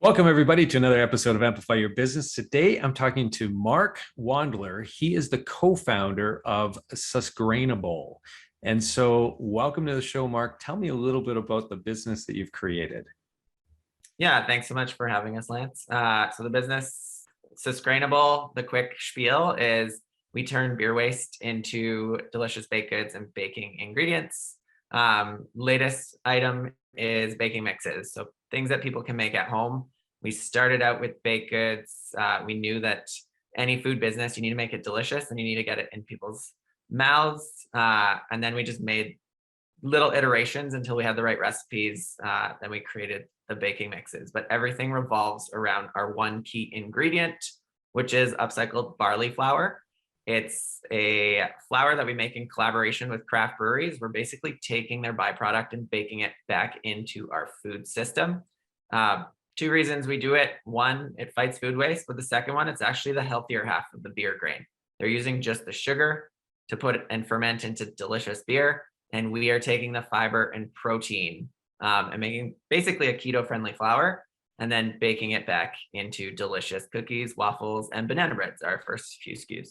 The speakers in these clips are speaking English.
Welcome, everybody, to another episode of Amplify Your Business. Today, I'm talking to Marc Wandler. He is the co-founder of Susgrainable. And so, welcome to the show, Marc. Tell me a little bit about the business that you've created. Yeah, thanks so much for having us, Lance. So the business, Susgrainable, the quick spiel is we turn beer waste into delicious baked goods and baking ingredients. Latest item is baking mixes. So things that people can make at home. We started out with baked goods. We knew that any food business, you need to make it delicious and you need to get it in people's mouths. And then we just made little iterations until we had the right recipes. Then we created the baking mixes, but everything revolves around our one key ingredient, which is upcycled barley flour. It's a flour that we make in collaboration with craft breweries. We're basically taking their byproduct and baking it back into our food system. Two reasons we do it. One, it fights food waste, but the second one, it's actually the healthier half of the beer grain. They're using just the sugar to put it and ferment into delicious beer. And we are taking the fiber and protein and making basically a keto-friendly flour and then baking it back into delicious cookies, waffles, and banana breads, our first few SKUs.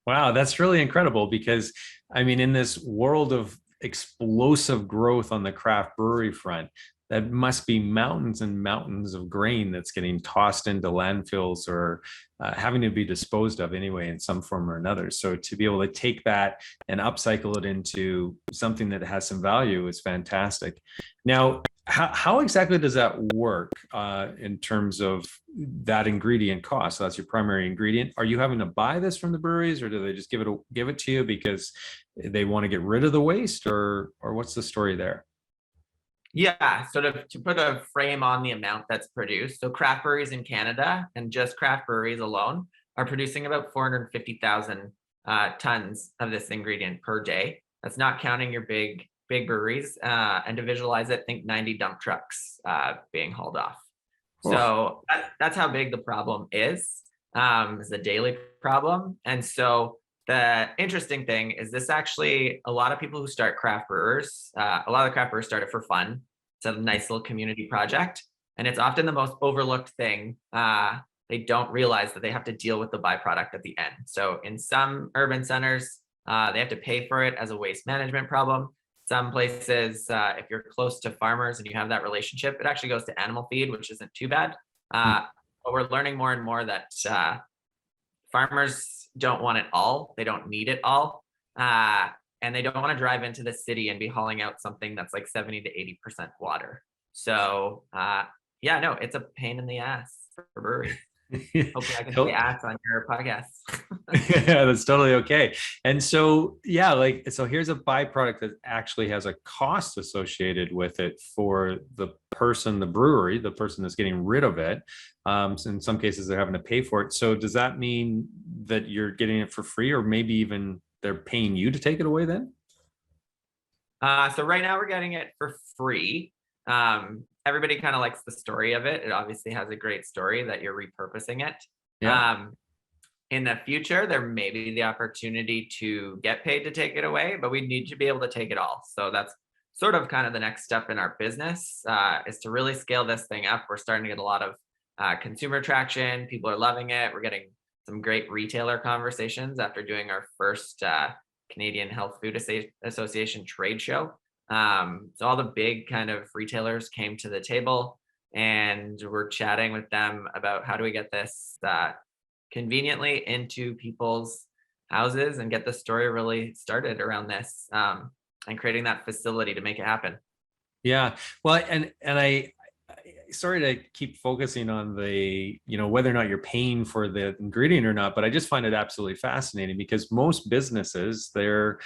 Wow, that's really incredible because, I mean, in this world of explosive growth on the craft brewery front, that must be mountains and mountains of grain that's getting tossed into landfills or having to be disposed of anyway in some form or another. So to be able to take that and upcycle it into something that has some value is fantastic. Now, how exactly does that work in terms of that ingredient cost? So that's your primary ingredient. Are you having to buy this from the breweries, or do they just give it to you because they want to get rid of the waste, or what's the story there? Yeah, sort of to put a frame on the amount that's produced. So craft breweries in Canada and just craft breweries alone are producing about 450,000 tons of this ingredient per day. That's not counting your big breweries. And to visualize it, think 90 dump trucks being hauled off. Oh. So that's how big the problem is. It's a daily problem. And so the interesting thing is this actually, a lot of people who start craft brewers, a lot of craft brewers start it for fun. It's a nice little community project. And it's often the most overlooked thing. They don't realize that they have to deal with the byproduct at the end. So in some urban centers, they have to pay for it as a waste management problem. Some places, if you're close to farmers and you have that relationship, it actually goes to animal feed, which isn't too bad. But we're learning more and more that farmers don't want it all. They don't need it all. And they don't want to drive into the city and be hauling out something that's like 70 to 80% water. So yeah, no, it's a pain in the ass for breweries. Hopefully I can say ass on your podcast. Yeah, that's totally okay. And so, yeah, so here's a byproduct that actually has a cost associated with it for the person, the brewery, the person that's getting rid of it. So in some cases, they're having to pay for it. So does that mean that you're getting it for free, or maybe even they're paying you to take it away then? So right now we're getting it for free. Everybody kind of likes the story of it. It obviously has a great story that you're repurposing it. Yeah. In the future, there may be the opportunity to get paid to take it away, but we need to be able to take it all. So that's sort of kind of the next step in our business, is to really scale this thing up. We're starting to get a lot of consumer traction. People are loving it. We're getting some great retailer conversations after doing our first Canadian Health Food Association trade show. So all the big kind of retailers came to the table and we're chatting with them about how do we get this conveniently into people's houses and get the story really started around this, and creating that facility to make it happen. Yeah. Well, and I sorry to keep focusing on the, whether or not you're paying for the ingredient or not, but I just find it absolutely fascinating because most businesses, their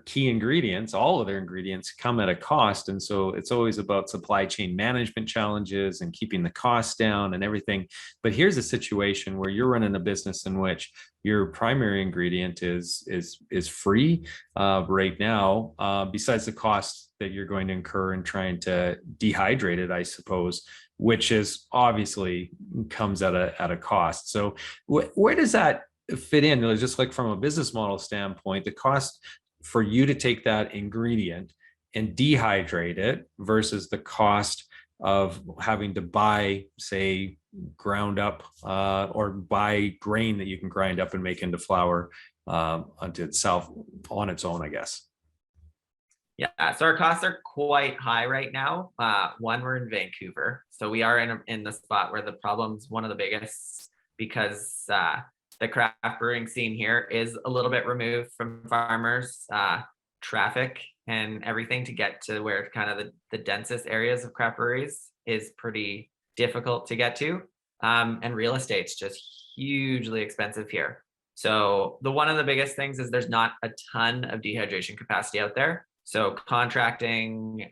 key ingredients, all of their ingredients come at a cost. And so it's always about supply chain management challenges and keeping the costs down and everything. But here's a situation where you're running a business in which your primary ingredient is free right now, besides the cost that you're going to incur in trying to dehydrate it, I suppose, which is obviously comes at a cost. So where does that fit in? Just like from a business model standpoint, the cost for you to take that ingredient and dehydrate it versus the cost of having to buy, say, ground up or buy grain that you can grind up and make into flour unto itself on its own, I guess. Yeah, so our costs are quite high right now. One, we're in Vancouver, so we are in the spot where the problem's one of the biggest, because the craft brewing scene here is a little bit removed from farmers, traffic and everything to get to where kind of the densest areas of craft breweries is pretty difficult to get to. And real estate's just hugely expensive here. So one of the biggest things is there's not a ton of dehydration capacity out there. So contracting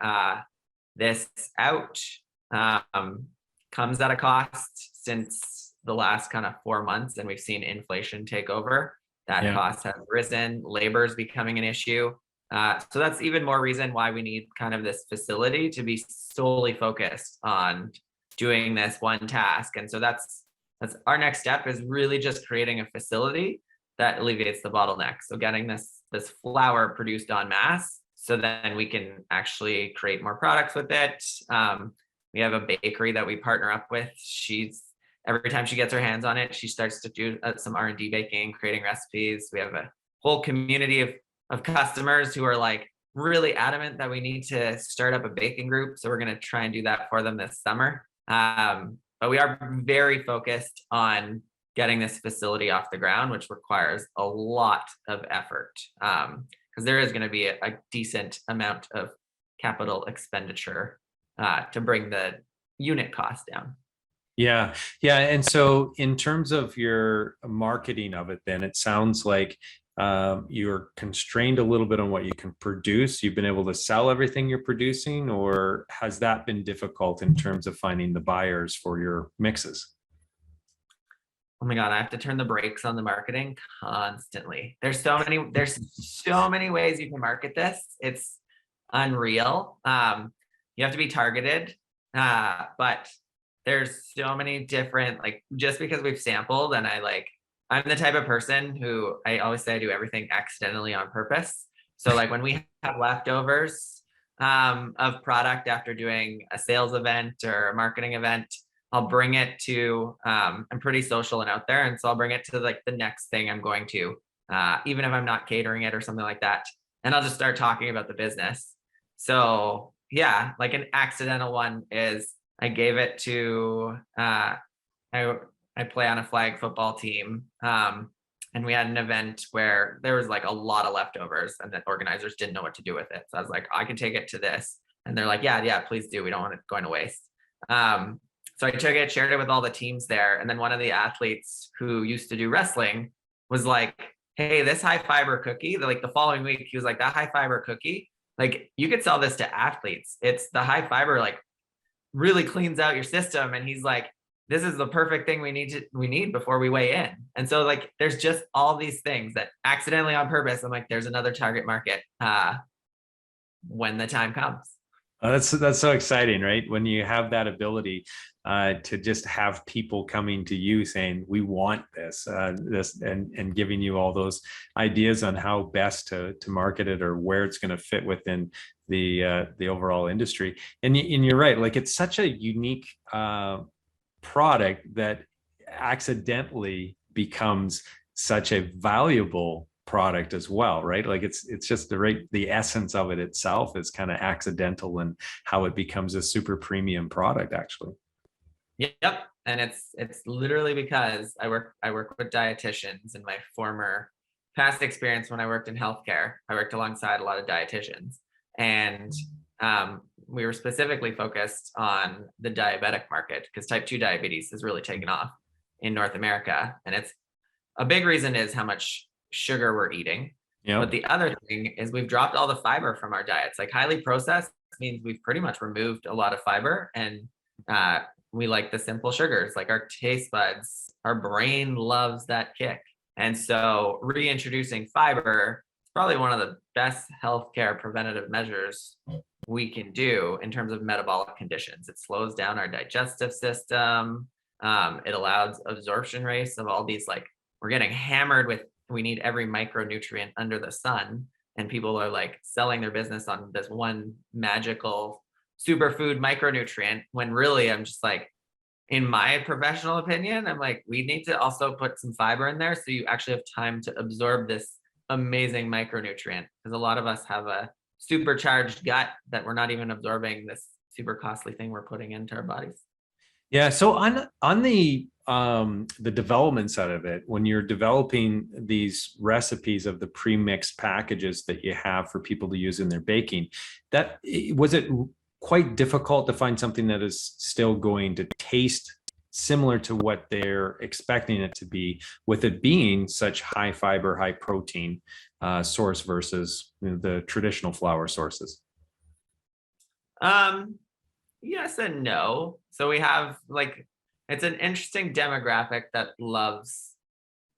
this out comes at a cost. Since the last kind of 4 months, and we've seen inflation take over, that cost has risen. Labor is becoming an issue. So that's even more reason why we need kind of this facility to be solely focused on doing this one task. And so that's our next step, is really just creating a facility that alleviates the bottleneck. So getting this flour produced en masse, so then we can actually create more products with it. We have a bakery that we partner up with. Every time she gets her hands on it, she starts to do some R&D baking, creating recipes. We have a whole community of customers who are like really adamant that we need to start up a baking group. So we're going to try and do that for them this summer. But we are very focused on getting this facility off the ground, which requires a lot of effort, because there is going to be a decent amount of capital expenditure to bring the unit cost down. Yeah. Yeah. And so in terms of your marketing of it, then it sounds like you're constrained a little bit on what you can produce. You've been able to sell everything you're producing, or has that been difficult in terms of finding the buyers for your mixes? Oh my God, I have to turn the brakes on the marketing constantly. There's so many ways you can market this. It's unreal. You have to be targeted, but there's so many different, like, just because we've sampled, and I'm the type of person who, I always say I do everything accidentally on purpose. So like when we have leftovers of product after doing a sales event or a marketing event, I'll bring it to, I'm pretty social and out there. And so I'll bring it to like the next thing I'm going to, even if I'm not catering it or something like that. And I'll just start talking about the business. So yeah, like an accidental one is I gave it to, I play on a flag football team. And we had an event where there was like a lot of leftovers, and the organizers didn't know what to do with it. So I was like, I can take it to this. And they're like, yeah, please do. We don't want it going to waste. So I took it, shared it with all the teams there. And then one of the athletes who used to do wrestling was like, hey, this high fiber cookie, like the following week, he was like, that high fiber cookie, like you could sell this to athletes. It's the high fiber, like really cleans out your system. And he's like, this is the perfect thing we need before we weigh in. And so like, there's just all these things that accidentally on purpose, I'm like, there's another target market when the time comes. That's so exciting, right? When you have that ability to just have people coming to you saying, we want this, and giving you all those ideas on how best to market it or where it's going to fit within the overall industry. And you're right, like it's such a unique product that accidentally becomes such a valuable product as well, right? Like it's just the essence of it itself is kind of accidental in how it becomes a super premium product, actually. Yep. And it's literally because I work with dietitians. In my former past experience when I worked in healthcare, I worked alongside a lot of dietitians, and we were specifically focused on the diabetic market because type 2 diabetes has really taken off in North America. And it's a big reason is how much sugar we're eating. Yeah. But the other thing is we've dropped all the fiber from our diets. Like highly processed means we've pretty much removed a lot of fiber, and we like the simple sugars. Like our taste buds, our brain loves that kick. And so reintroducing fiber is probably one of the best healthcare preventative measures we can do in terms of metabolic conditions. It slows down our digestive system. It allows absorption rates of all these, like we're getting hammered with, we need every micronutrient under the sun. And people are like selling their business on this one magical superfood micronutrient, when really I'm just like, in my professional opinion, I'm like, we need to also put some fiber in there so you actually have time to absorb this amazing micronutrient, because a lot of us have a supercharged gut that we're not even absorbing this super costly thing we're putting into our bodies. Yeah. So on the development side of it, when you're developing these recipes of the pre-mixed packages that you have for people to use in their baking, that was it quite difficult to find something that is still going to taste similar to what they're expecting it to be, with it being such high fiber, high protein source versus the traditional flour sources? Um, yes and no. So we have like, it's an interesting demographic that loves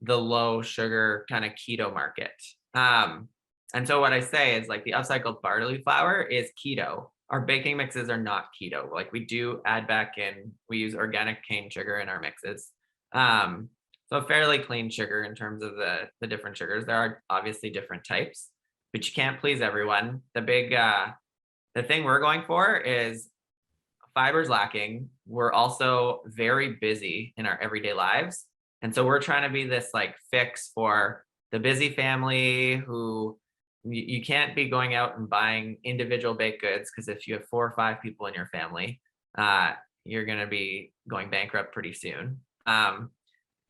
the low sugar kind of keto market. And so what I say is like the upcycled barley flour is keto. Our baking mixes are not keto. Like we do add back in, we use organic cane sugar in our mixes. So fairly clean sugar in terms of the different sugars. There are obviously different types, but you can't please everyone. The thing we're going for is fiber's lacking. We're also very busy in our everyday lives. And so we're trying to be this like fix for the busy family who you can't be going out and buying individual baked goods, because if you have 4 or 5 people in your family, you're going to be going bankrupt pretty soon. So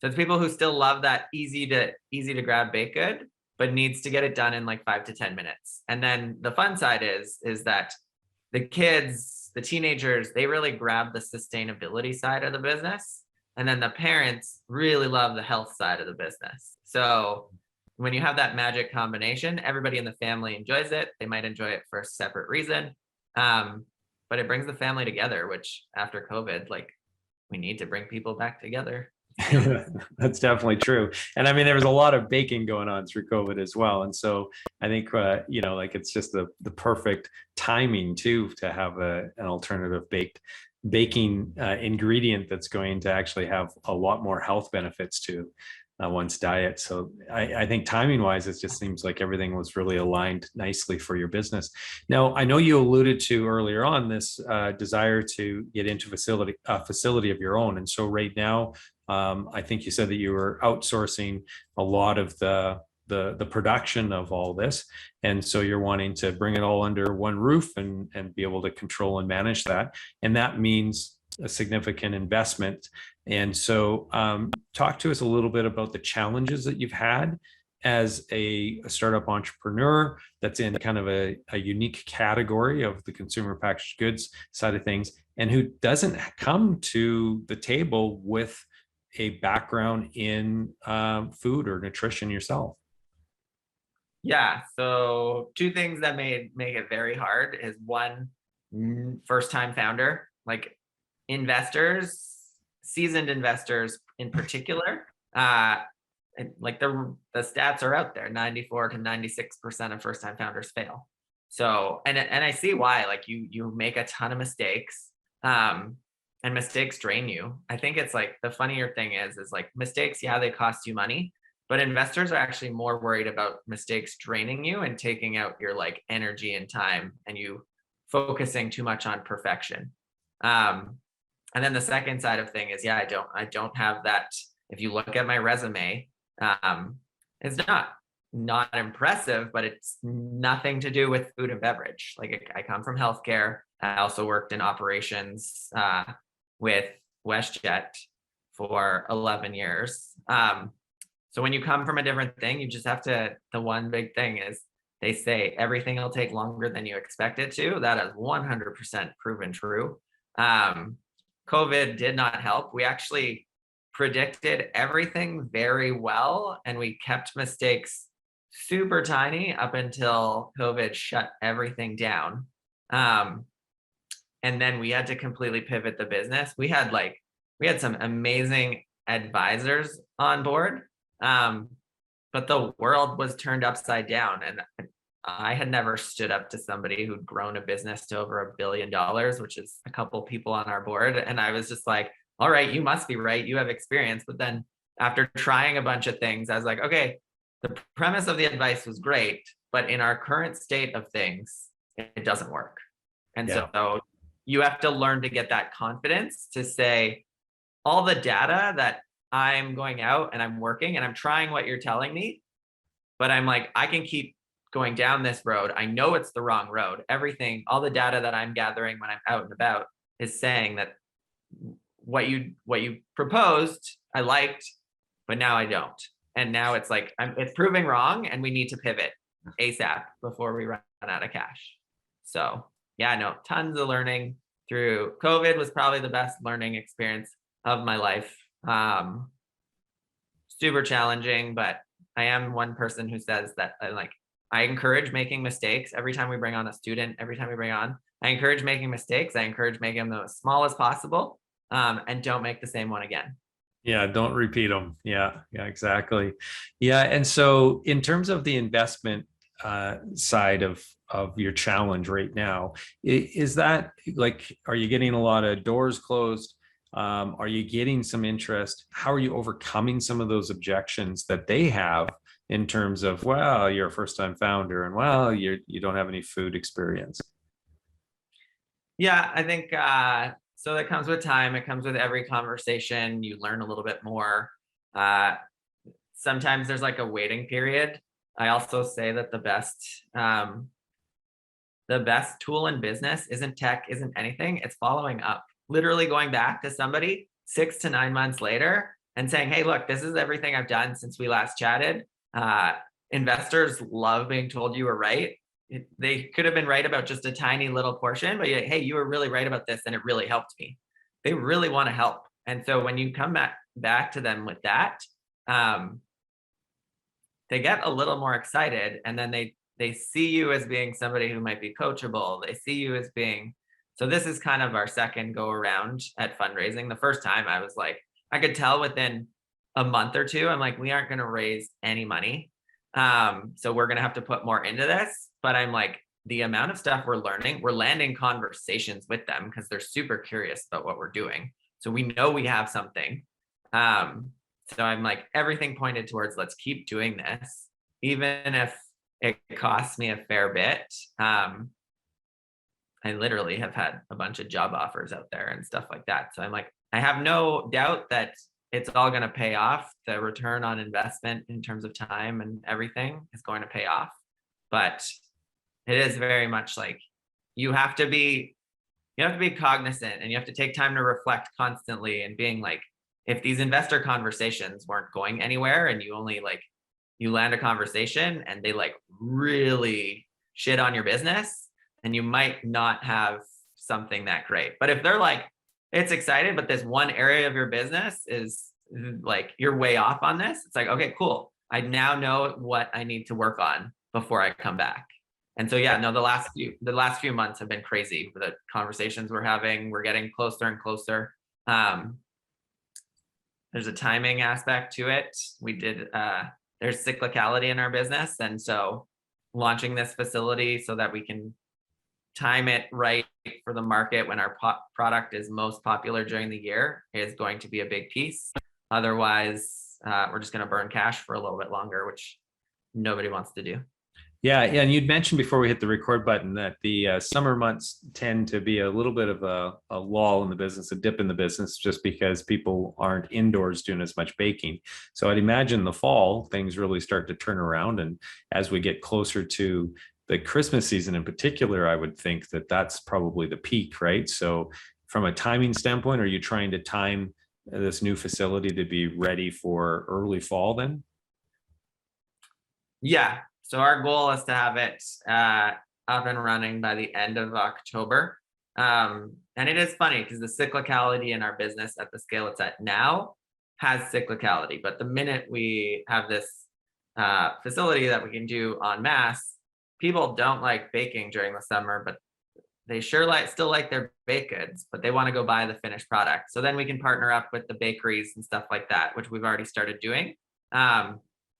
it's people who still love that easy to grab baked good, but needs to get it done in like 5 to 10 minutes. And then the fun side is that the kids, the teenagers, they really grab the sustainability side of the business. And then the parents really love the health side of the business. So when you have that magic combination, everybody in the family enjoys it. They might enjoy it for a separate reason. But it brings the family together, which after COVID, like we need to bring people back together. That's definitely true. And I mean, there was a lot of baking going on through COVID as well. And so I think, like it's just the perfect timing too, to have an alternative baking ingredient that's going to actually have a lot more health benefits to one's diet. So I think timing wise, it just seems like everything was really aligned nicely for your business. Now, I know you alluded to earlier on this desire to get into facility of your own. And so right now, I think you said that you were outsourcing a lot of the production of all this. And so you're wanting to bring it all under one roof and be able to control and manage that. And that means a significant investment. And so talk to us a little bit about the challenges that you've had as a startup entrepreneur that's in kind of a unique category of the consumer packaged goods side of things, and who doesn't come to the table with a background in food or nutrition yourself. Yeah. So 2 things that make it very hard is one, first time founder, like investors, seasoned investors in particular, and like the stats are out there, 94 to 96% of first time founders fail. So, and I see why, like you make a ton of mistakes, and mistakes drain you. I think it's like the funnier thing is like mistakes, yeah, they cost you money, but investors are actually more worried about mistakes draining you and taking out your like energy and time, and you focusing too much on perfection. And then the second side of thing is, yeah, I don't have that. If you look at my resume, it's not impressive, but it's nothing to do with food and beverage. Like I come from healthcare. I also worked in operations with WestJet for 11 years. So when you come from a different thing, you just have to, the one big thing is they say everything will take longer than you expect it to. That is 100% proven true. COVID did not help. We actually predicted everything very well, and we kept mistakes super tiny up until COVID shut everything down. And then we had to completely pivot the business. We had some amazing advisors on board, but the world was turned upside down. And I had never stood up to somebody who'd grown a business to over $1 billion, which is a couple people on our board. And I was just like, all right, you must be right. You have experience. But then after trying a bunch of things, I was like, okay, the premise of the advice was great, but in our current state of things, it doesn't work. And so you have to learn to get that confidence to say, all the data that I'm going out and I'm working and I'm trying what you're telling me, but I'm like, I can keep going down this road. I know it's the wrong road. Everything, all the data that I'm gathering when I'm out and about is saying that what you proposed, I liked, but now I don't. And now it's like, it's proving wrong and we need to pivot ASAP before we run out of cash. So yeah, no, tons of learning through COVID was probably the best learning experience of my life. Super challenging, but I am one person who says that I encourage making mistakes every time we bring on a student, every time we bring on, I encourage making mistakes. I encourage making them as small as possible, and don't make the same one again. Yeah, don't repeat them. Yeah, yeah, exactly. Yeah, and so in terms of the investment side of your challenge right now, is that like, are you getting a lot of doors closed? Are you getting some interest? How are you overcoming some of those objections that they have in terms of, well, you're a first-time founder, and well, you don't have any food experience? Yeah, I think so. That comes with time. It comes with every conversation. You learn a little bit more. Uh, Sometimes there's like a waiting period. I also say that the best tool in business isn't tech, isn't anything. It's following up. Literally going back to somebody 6 to 9 months later and saying, "Hey, look, this is everything I've done since we last chatted." Investors love being told you were right. They could have been right about just a tiny little portion, but hey, you were really right about this, and it really helped me. They really want to help, and so when you come back to them with that, um, they get a little more excited, and then they see you as being somebody who might be coachable. They see you as being, so this is kind of our second go around at fundraising. The first time I was like, I could tell within a month or two, I'm like, we aren't going to raise any money. So we're going to have to put more into this. But I'm like, the amount of stuff we're learning, we're landing conversations with them because they're super curious about what we're doing. So we know we have something. So I'm like, everything pointed towards, let's keep doing this, even if it costs me a fair bit. I literally have had a bunch of job offers out there and stuff like that. So I'm like, I have no doubt that it's all going to pay off. The return on investment in terms of time and everything is going to pay off. But it is very much like you have to be cognizant, and you have to take time to reflect constantly, and being like, if these investor conversations weren't going anywhere and you only like, you land a conversation and they like really shit on your business, and you might not have something that great. But if they're like, it's excited, but this one area of your business is like, you're way off on this, it's like, okay, cool. I now know what I need to work on before I come back. And so, yeah, no, the last few months have been crazy. The conversations we're having, we're getting closer and closer. There's a timing aspect to it. There's cyclicality in our business. And so launching this facility so that we can time it right for the market when our product is most popular during the year is going to be a big piece. Otherwise, we're just going to burn cash for a little bit longer, which nobody wants to do. Yeah, yeah, and you'd mentioned before we hit the record button that the summer months tend to be a little bit of a lull in the business, a dip in the business, just because people aren't indoors doing as much baking. So I'd imagine the fall, things really start to turn around. And as we get closer to the Christmas season in particular, I would think that that's probably the peak, right? So from a timing standpoint, are you trying to time this new facility to be ready for early fall then? Yeah. So our goal is to have it up and running by the end of October. And it is funny because the cyclicality in our business at the scale it's at now has cyclicality. But the minute we have this facility that we can do en masse, people don't like baking during the summer, but they sure still like their baked goods, but they want to go buy the finished product. So then we can partner up with the bakeries and stuff like that, which we've already started doing.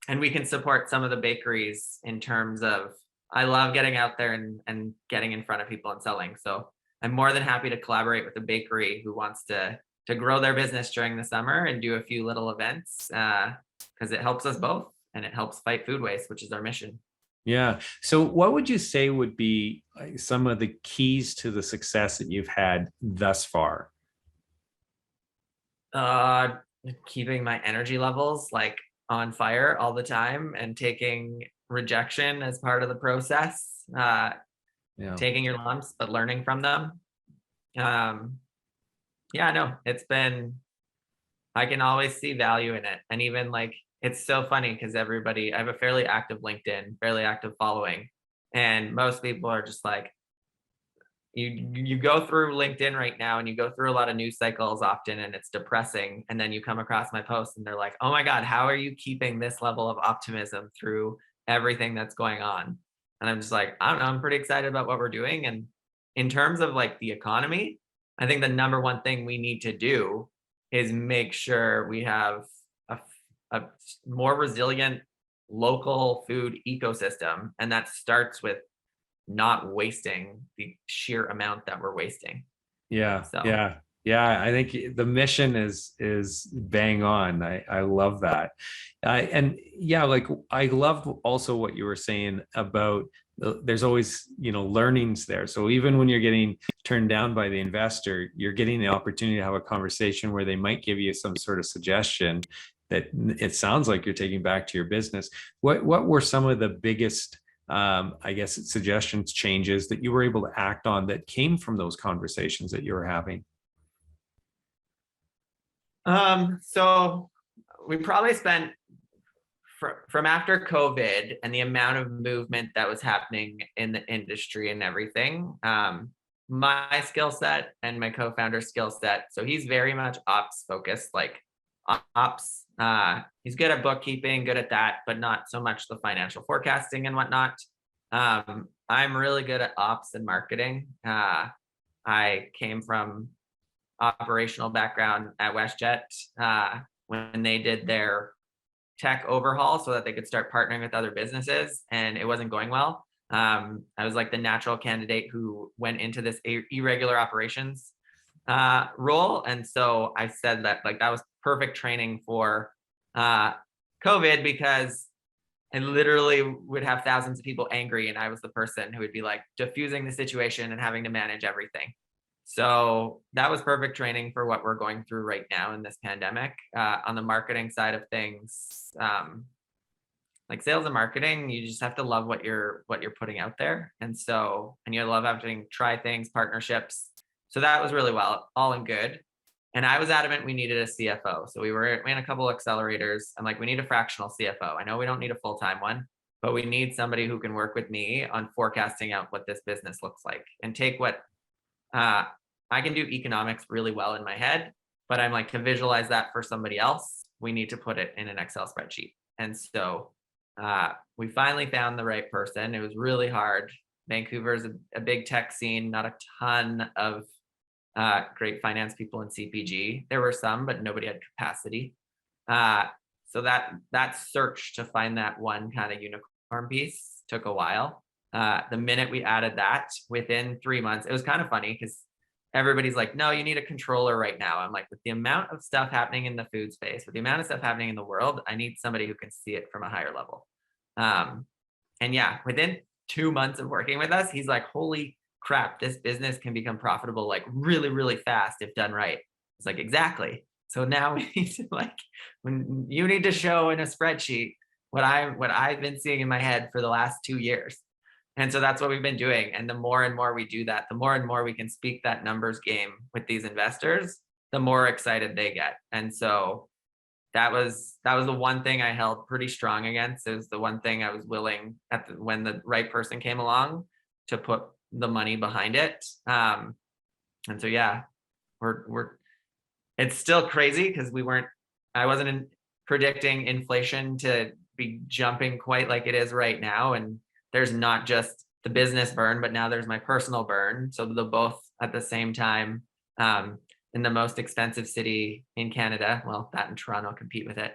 And we can support some of the bakeries in terms of, I love getting out there and getting in front of people and selling. So I'm more than happy to collaborate with a bakery who wants to grow their business during the summer and do a few little events because it helps us both and it helps fight food waste, which is our mission. Yeah. So what would you say would be some of the keys to the success that you've had thus far? Uh, Keeping my energy levels like on fire all the time and taking rejection as part of the process. Yeah. Taking your lumps, but learning from them. Um, yeah, no, it's been, I can always see value in it. And even like, it's so funny because I have a fairly active LinkedIn, fairly active following. And most people are just like, you go through LinkedIn right now and you go through a lot of news cycles often and it's depressing. And then you come across my posts and they're like, oh my God, how are you keeping this level of optimism through everything that's going on? And I'm just like, I don't know, I'm pretty excited about what we're doing. And in terms of like the economy, I think the number one thing we need to do is make sure we have a, a more resilient local food ecosystem. And that starts with not wasting the sheer amount that we're wasting. Yeah, So, yeah, yeah. I think the mission is bang on. I love that, and yeah, like I love also what you were saying about there's always learnings there. So even when you're getting turned down by the investor, you're getting the opportunity to have a conversation where they might give you some sort of suggestion that it sounds like you're taking back to your business. What were some of the biggest I guess suggestions, changes that you were able to act on that came from those conversations that you were having? so we probably spent from after COVID and the amount of movement that was happening in the industry and everything. My skill set and my co-founder's skill set. So he's very much ops focused, like ops. He's good at bookkeeping, good at that, but not so much the financial forecasting and whatnot. I'm really good at ops and marketing. I came from operational background at WestJet when they did their tech overhaul so that they could start partnering with other businesses, and it wasn't going well. I was like the natural candidate who went into this irregular operations role, and so I said that like that was perfect training for uh, COVID because I literally would have thousands of people angry, and I was the person who would be like diffusing the situation and having to manage everything. So that was perfect training for what we're going through right now in this pandemic. On the marketing side of things, like sales and marketing, you just have to love what you're putting out there, and you love having to try things, partnerships. So that was really well, all in good. And I was adamant we needed a CFO. So we in a couple accelerators. I'm like, we need a fractional CFO. I know we don't need a full-time one, but we need somebody who can work with me on forecasting out what this business looks like and take what uh, I can do economics really well in my head, but I'm like to visualize that for somebody else, we need to put it in an Excel spreadsheet. And so we finally found the right person. It was really hard. Vancouver's a big tech scene, not a ton of great finance people in CPG. There were some, but nobody had capacity. So that search to find that one kind of unicorn piece took a while. The minute we added that, within 3 months, it was kind of funny because everybody's like, no, you need a controller right now. I'm like, with the amount of stuff happening in the food space, with the amount of stuff happening in the world, I need somebody who can see it from a higher level. And yeah, within 2 months of working with us, he's like, holy crap, this business can become profitable like really, really fast if done right. It's like, exactly. So now we need to like, when you need to show in a spreadsheet what I've been seeing in my head for the last 2 years. And so that's what we've been doing. And the more and more we do that, the more and more we can speak that numbers game with these investors, the more excited they get. And so that was the one thing I held pretty strong against. It was the one thing I was willing when the right person came along to put the money behind it. And so yeah, we're it's still crazy because I wasn't predicting inflation to be jumping quite like it is right now. And there's not just the business burn, but now there's my personal burn. So the both at the same time, in the most expensive city in Canada. Well, that and Toronto compete with it.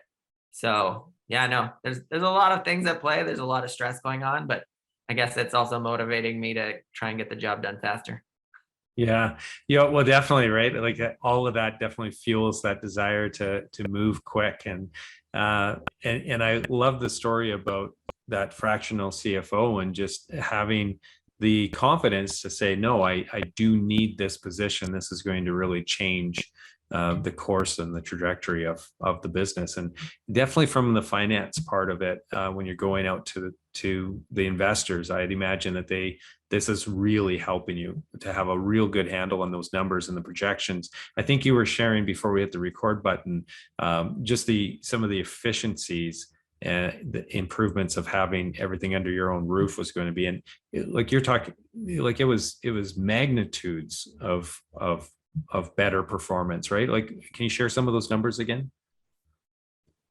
So yeah, no, there's a lot of things at play. There's a lot of stress going on, but I guess it's also motivating me to try and get the job done faster. Yeah, yeah, well, definitely, right? Like all of that definitely fuels that desire to move quick, and I love the story about that fractional CFO and just having the confidence to say, no, I do need this position. This is going to really change the course and the trajectory of the business. And definitely from the finance part of it, when you're going out to the investors, I'd imagine that this is really helping you to have a real good handle on those numbers and the projections. I think you were sharing before we hit the record button, just some of the efficiencies and the improvements of having everything under your own roof was going to be. And like you're talking, like it was magnitudes of better performance, right? Like, can you share some of those numbers again?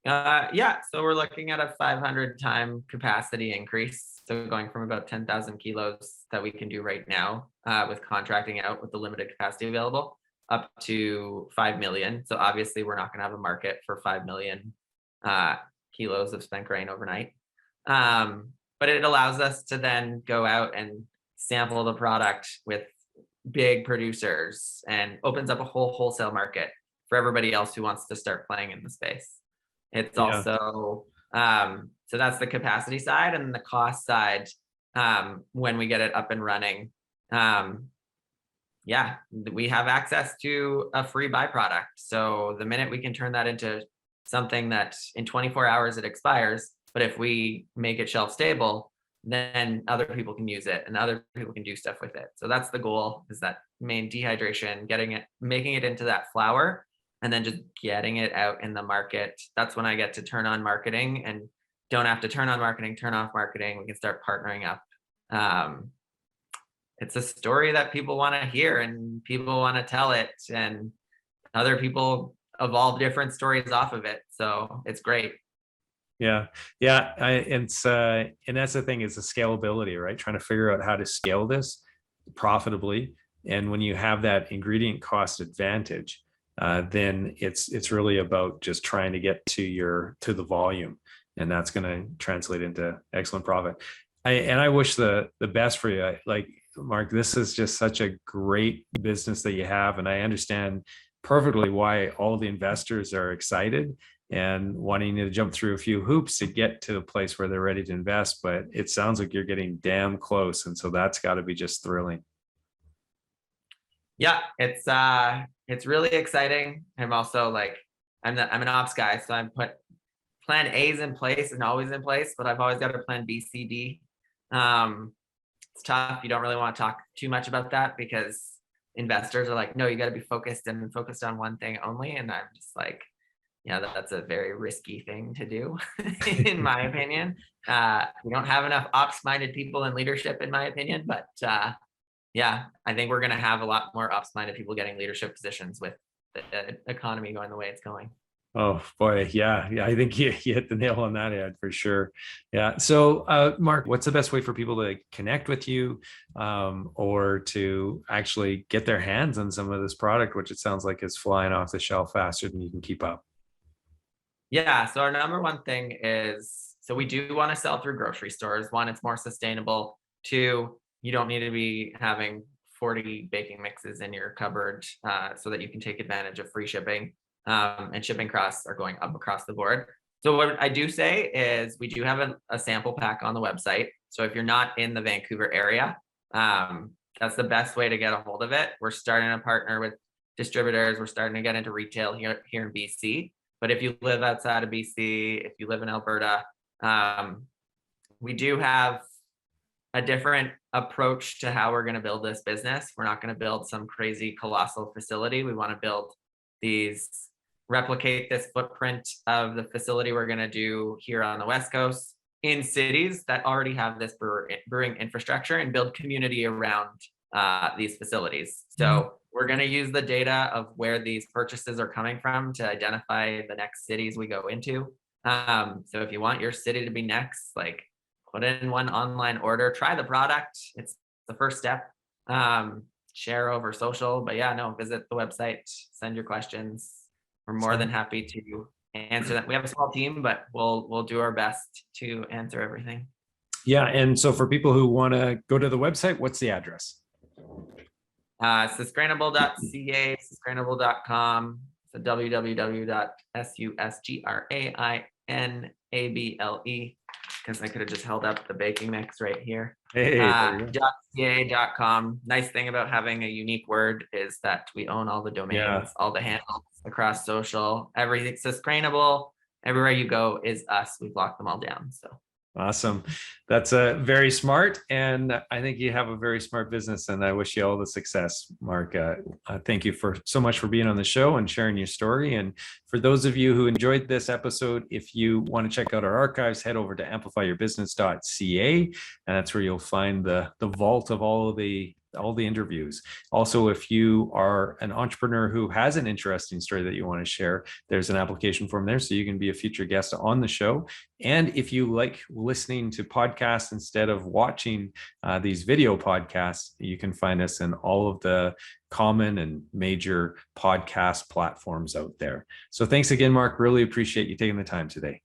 Yeah, so we're looking at a 500 time capacity increase. So going from about 10,000 kilos that we can do right now with contracting out with the limited capacity available up to 5 million. So obviously we're not going to have a market for 5 million kilos of spent grain overnight. But it allows us to then go out and sample the product with big producers and opens up a whole wholesale market for everybody else who wants to start playing in the space. It's Yeah. also, so that's the capacity side, and the cost side, when we get it up and running, yeah, we have access to a free byproduct. So the minute we can turn that into something that in 24 hours it expires, but if we make it shelf stable, then other people can use it and other people can do stuff with it. So that's the goal, is that main dehydration, making it into that flour, and then just getting it out in the market. That's when I get to turn on marketing and don't have to turn on marketing, turn off marketing. We can start partnering up. It's a story that people want to hear and people want to tell it, and other people evolve different stories off of it. So it's great. Yeah. Yeah. And that's the thing, is the scalability, right? Trying to figure out how to scale this profitably. And when you have that ingredient cost advantage, then it's really about just trying to get to the volume, and that's going to translate into excellent profit. I wish the best for you. Like, Marc, this is just such a great business that you have, and I understand perfectly why all the investors are excited and wanting to jump through a few hoops to get to a place where they're ready to invest. But it sounds like you're getting damn close, and so that's got to be just thrilling. Yeah, it's really exciting. I'm also like, I'm an ops guy, so I'm put plan A's in place and always in place, but I've always got a plan B, C, D. It's tough. You don't really want to talk too much about that because investors are like, no, you got to be focused on one thing only. And I'm just like, yeah, that's a very risky thing to do, in my opinion. We don't have enough ops-minded people in leadership, in my opinion. But yeah, I think we're going to have a lot more ops-minded people getting leadership positions with the economy going the way it's going. Oh boy, yeah. I think you hit the nail on that head for sure. Yeah. So, Marc, what's the best way for people to connect with you, or to actually get their hands on some of this product, which it sounds like is flying off the shelf faster than you can keep up? Yeah, so our number one thing is, so we do want to sell through grocery stores. One, it's more sustainable. Two, you don't need to be having 40 baking mixes in your cupboard so that you can take advantage of free shipping. And shipping costs are going up across the board. So what I do say is we do have a sample pack on the website. So if you're not in the Vancouver area, that's the best way to get a hold of it. We're starting to partner with distributors. We're starting to get into retail here in BC. But if you live outside of BC, if you live in Alberta, we do have a different approach to how we're going to build this business. We're not going to build some crazy colossal facility. We want to replicate this footprint of the facility we're going to do here on the West Coast in cities that already have this brewing infrastructure, and build community around these facilities. So we're going to use the data of where these purchases are coming from to identify the next cities we go into. So if you want your city to be next, like, put in one online order, try the product. It's the first step. Share over social, but yeah, no, visit the website, send your questions. We're more than happy to answer them. We have a small team, but we'll do our best to answer everything. Yeah. And so for people who want to go to the website, what's the address? Susgrainable.ca, susgrainable.com. So www.susgrainable.ca. able, because I could have just held up the baking mix right here. Hey, there you go. .ca.com. Nice thing about having a unique word is that we own all the domains, Yeah. all the handles across social, everything Susgrainable. Everywhere you go is us. We've locked them all down. So Awesome. That's very smart. And I think you have a very smart business, and I wish you all the success, Marc. Thank you for so much for being on the show and sharing your story. And for those of you who enjoyed this episode, if you want to check out our archives, head over to amplifyyourbusiness.ca, and that's where you'll find the vault of all the interviews. Also, if you are an entrepreneur who has an interesting story that you want to share, there's an application form there so you can be a future guest on the show. And if you like listening to podcasts instead of watching these video podcasts, you can find us in all of the common and major podcast platforms out there. So thanks again, Marc. Really appreciate you taking the time today.